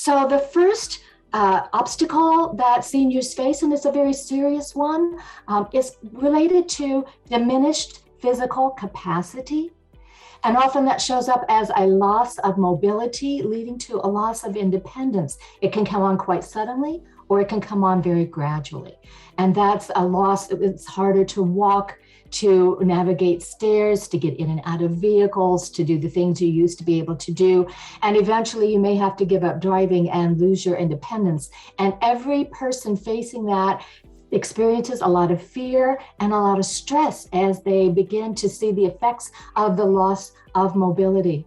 So the first obstacle that seniors face, and it's a very serious one, is related to diminished physical capacity. And often that shows up as a loss of mobility, leading to a loss of independence. It can come on quite suddenly, or it can come on very gradually. And that's a loss. It's harder to walk, to navigate stairs, to get in and out of vehicles, to do the things you used to be able to do. And eventually you may have to give up driving and lose your independence. And every person facing that experiences a lot of fear and a lot of stress as they begin to see the effects of the loss of mobility.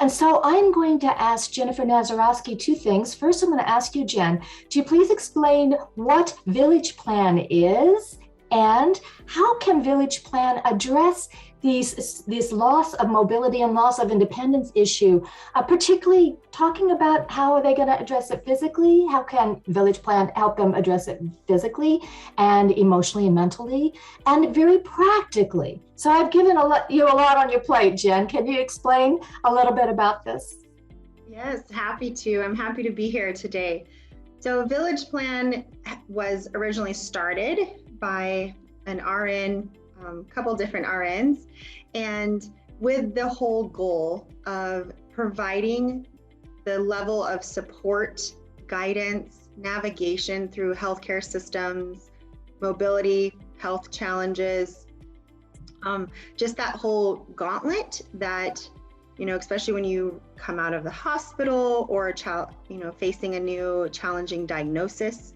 And so I'm going to ask Jennifer Nazarowski two things. First, I'm going to ask you, Jen, do you please explain what Village Plan is and how can Village Plan address this loss of mobility and loss of independence issue, particularly talking about how are they going to address it physically? How can Village Plan help them address it physically and emotionally and mentally and very practically? So I've given you a lot on your plate, Jen. Can you explain a little bit about this? Yes, happy to. I'm happy to be here today. So Village Plan was originally started by an RN, couple different RNs, and with the whole goal of providing the level of support, guidance, navigation through healthcare systems, mobility, health challenges, just that whole gauntlet that, especially when you come out of the hospital or a child, facing a new challenging diagnosis,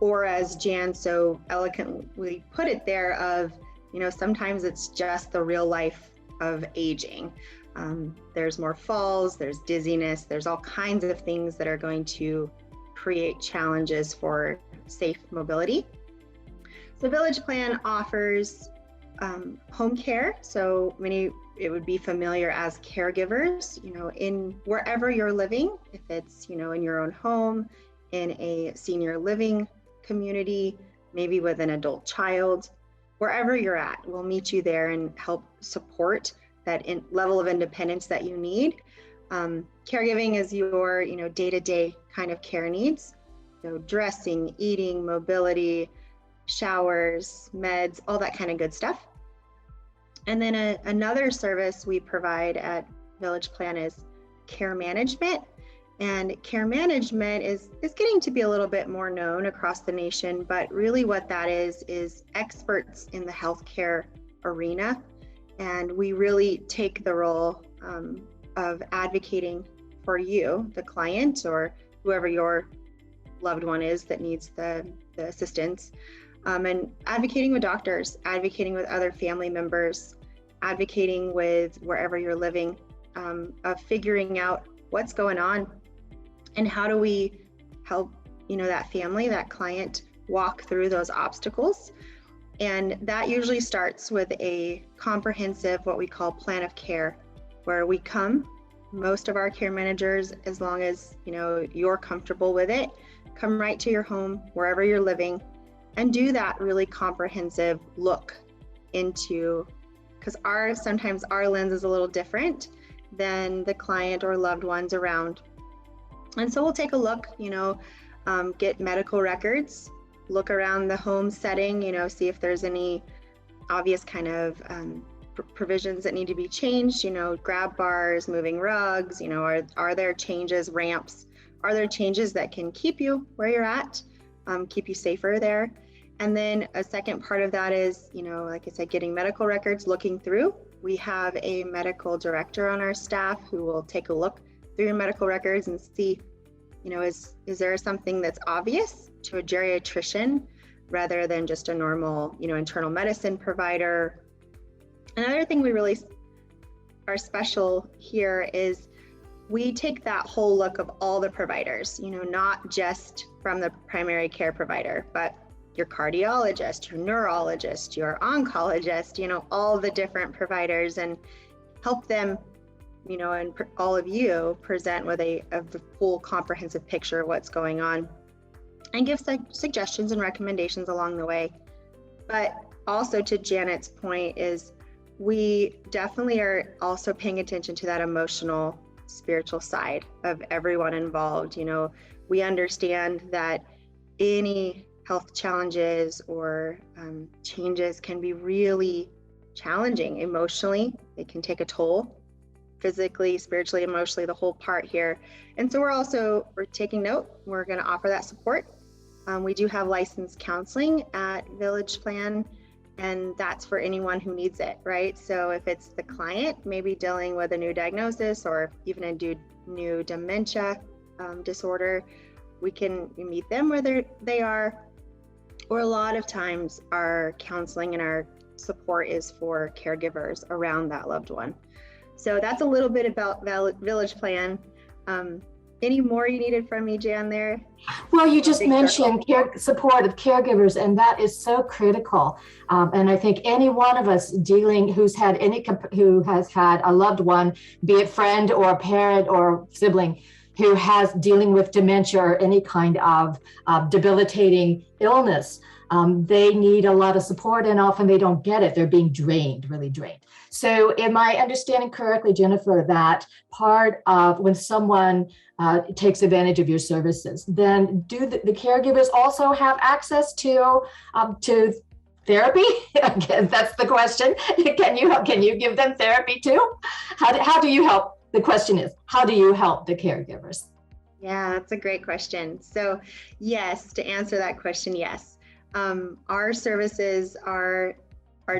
or as Jan so eloquently put it there of, sometimes it's just the real life of aging. There's more falls, there's dizziness, there's all kinds of things that are going to create challenges for safe mobility. So Village Plan offers home care. So it would be familiar as caregivers, in wherever you're living, if it's, in your own home, in a senior living community, maybe with an adult child, wherever you're at, we'll meet you there and help support that level of independence that you need. Caregiving is your, day-to-day kind of care needs. So dressing, eating, mobility, showers, meds, all that kind of good stuff. And then another service we provide at Village Plan is care management. And care management is getting to be a little bit more known across the nation, but really what that is experts in the healthcare arena. And we really take the role of advocating for you, the client, or whoever your loved one is that needs the assistance, and advocating with doctors, advocating with other family members, advocating with wherever you're living, of figuring out what's going on and how do we help, that family, that client walk through those obstacles. And that usually starts with a comprehensive, what we call plan of care, where we come, most of our care managers, as long as, you're comfortable with it, come right to your home, wherever you're living, and do that really comprehensive look into, because sometimes our lens is a little different than the client or loved ones around. And so we'll take a look, get medical records, look around the home setting, see if there's any obvious kind of provisions that need to be changed, grab bars, moving rugs, are there changes, ramps, are there changes that can keep you where you're at, keep you safer there? And then a second part of that is, like I said, getting medical records, looking through. We have a medical director on our staff who will take a look through your medical records and see, is there something that's obvious to a geriatrician rather than just a normal, internal medicine provider. Another thing we really are special here is we take that whole look of all the providers, not just from the primary care provider, but your cardiologist, your neurologist, your oncologist, all the different providers, and help them, and all of you present with a full comprehensive picture of what's going on and give suggestions and recommendations along the way. But also to Janet's point is we definitely are also paying attention to that emotional spiritual side of everyone involved. We understand that any health challenges or changes can be really challenging emotionally. They can take a toll physically, spiritually, emotionally, the whole part here. And so we're taking note. We're going to offer that support. We do have licensed counseling at Village Plan, and that's for anyone who needs it, right? So if it's the client maybe dealing with a new diagnosis or even a new dementia disorder, we can meet them where they are. Or a lot of times our counseling and our support is for caregivers around that loved one. So that's a little bit about Village Plan. Any more you needed from me, Jan, there? Well, you just mentioned support of caregivers, and that is so critical. And I think any one of us who has had a loved one, be it friend or parent or sibling, who has dealing with dementia or any kind of debilitating illness, they need a lot of support, and often they don't get it. They're being really drained. So am I understanding correctly, Jennifer, that part of when someone takes advantage of your services, then do the caregivers also have access to therapy? Again, that's the question. Can you give them therapy too? How do you help? The question is, how do you help the caregivers? Yeah, that's a great question. So yes, to answer that question, yes. Our services are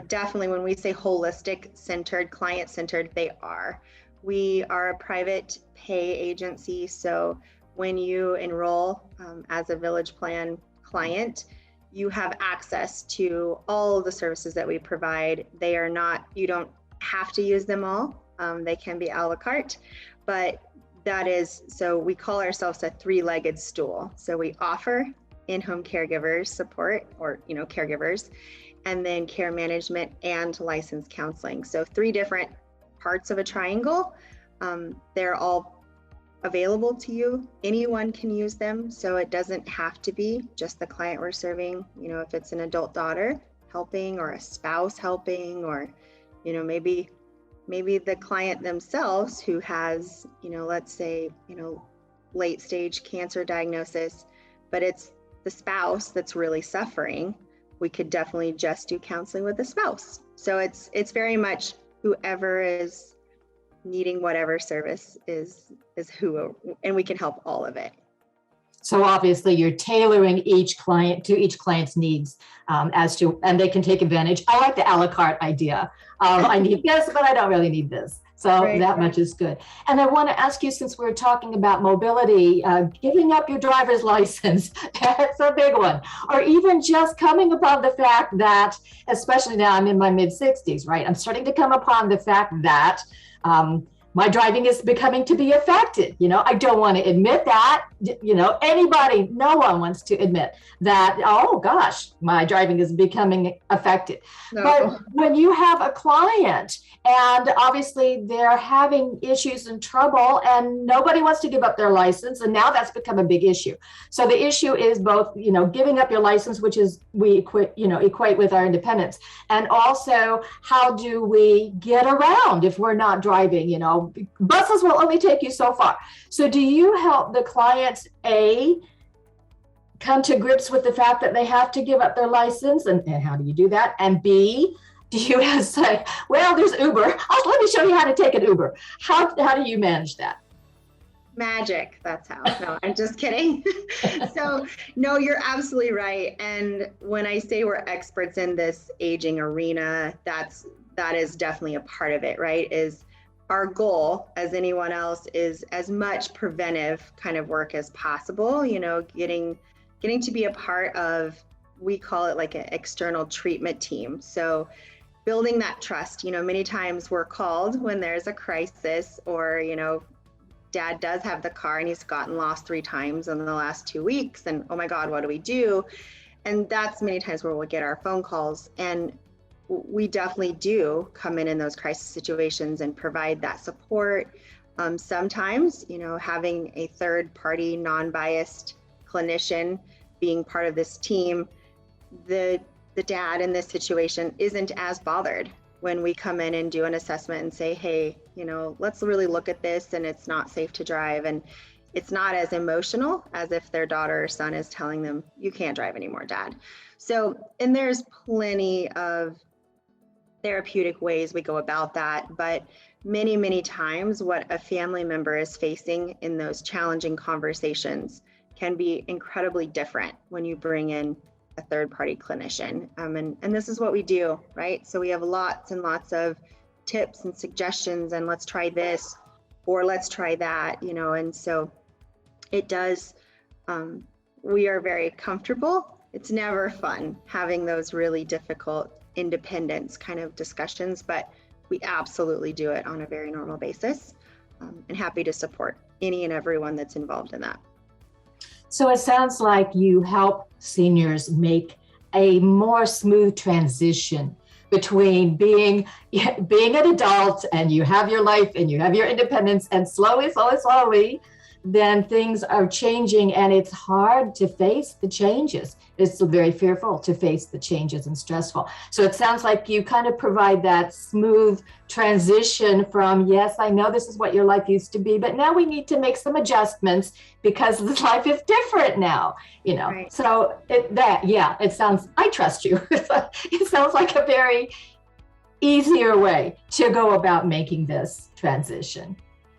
definitely, when we say holistic centered, client centered, they are. We are a private pay agency. So when you enroll as a Village Plan client, you have access to all of the services that we provide. You don't have to use them all. They can be a la carte, but so we call ourselves a three-legged stool. So we offer in-home caregivers support, or caregivers, and then care management and licensed counseling. So 3 different parts of a triangle. They're all available to you. Anyone can use them. So it doesn't have to be just the client we're serving. If it's an adult daughter helping, or a spouse helping, or maybe the client themselves who has, let's say, late stage cancer diagnosis, but it's the spouse that's really suffering, we could definitely just do counseling with the spouse. So it's very much whoever is needing whatever service is who, and we can help all of it. So obviously you're tailoring each client's needs and they can take advantage. I like the a la carte idea. I need this, but I don't really need this. So right, much is good. And I want to ask you, since we're talking about mobility, giving up your driver's license, that's a big one. Or even just coming upon the fact that, especially now I'm in my mid-60s, right? I'm starting to come upon the fact that my driving is becoming to be affected. I don't want to admit that, no one wants to admit that, oh gosh, my driving is becoming affected. No. But when you have a client and obviously they're having issues and trouble and nobody wants to give up their license, and now that's become a big issue. So the issue is both, giving up your license, which is we equate with our independence, and also how do we get around if we're not driving, buses will only take you so far. So do you help the clients, A, come to grips with the fact that they have to give up their license, and how do you do that? And B, do you say, well, there's Uber. Let me show you how to take an Uber. How do you manage that? Magic, that's how. No, I'm just kidding. So no, you're absolutely right. And when I say we're experts in this aging arena, that is definitely a part of it, right? Is our goal, as anyone else, is as much preventive kind of work as possible, getting to be a part of, we call it like an external treatment team. So building that trust, many times we're called when there's a crisis, or, dad does have the car and he's gotten lost 3 times in the last 2 weeks, and oh my God, what do we do? And that's many times where we'll get our phone calls, and we definitely do come in those crisis situations and provide that support. Sometimes, having a third party, non-biased clinician being part of this team, the dad in this situation isn't as bothered when we come in and do an assessment and say, hey, let's really look at this, and it's not safe to drive. And it's not as emotional as if their daughter or son is telling them, you can't drive anymore, Dad. So, and there's plenty of therapeutic ways we go about that, but many, many times what a family member is facing in those challenging conversations can be incredibly different when you bring in a third-party clinician. And this is what we do, right? So we have lots and lots of tips and suggestions, and let's try this, or let's try that, and so it does, we are very comfortable. It's never fun having those really difficult independence kind of discussions, but we absolutely do it on a very normal basis, and happy to support any and everyone that's involved in that. So it sounds like you help seniors make a more smooth transition between being an adult and you have your life and you have your independence, and slowly, then things are changing, and it's hard to face the changes. It's very fearful to face the changes and stressful. So it sounds like you kind of provide that smooth transition from, yes, I know this is what your life used to be, but now we need to make some adjustments because this life is different now, Right. So it sounds, I trust you. It sounds like a very easier way to go about making this transition.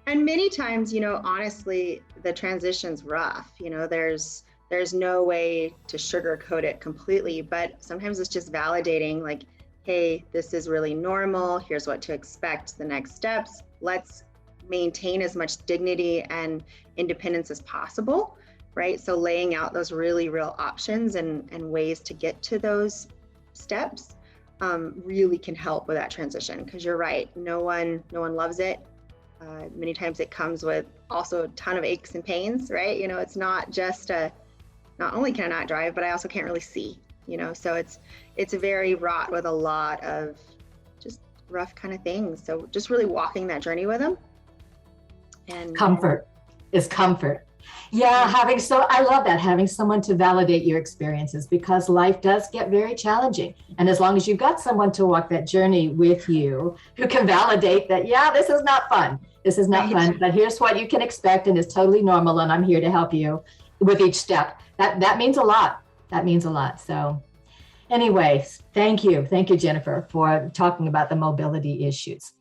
And many times, honestly, the transition's rough. There's no way to sugarcoat it completely, but sometimes it's just validating, like, hey, this is really normal. Here's what to expect, the next steps. Let's maintain as much dignity and independence as possible, right? So laying out those really real options and ways to get to those steps really can help with that transition, because you're right, no one loves it. Many times it comes with also a ton of aches and pains, right? It's not just not only can I not drive, but I also can't really see, so it's very wrought with a lot of just rough kind of things. So just really walking that journey with them. And comfort is comfort. Yeah, I love that, having someone to validate your experiences, because life does get very challenging. And as long as you've got someone to walk that journey with you who can validate that, yeah, this is not fun. This is not fun, but here's what you can expect, and it's totally normal, and I'm here to help you with each step. That means a lot. That means a lot. So anyways, thank you. Thank you, Jennifer, for talking about the mobility issues.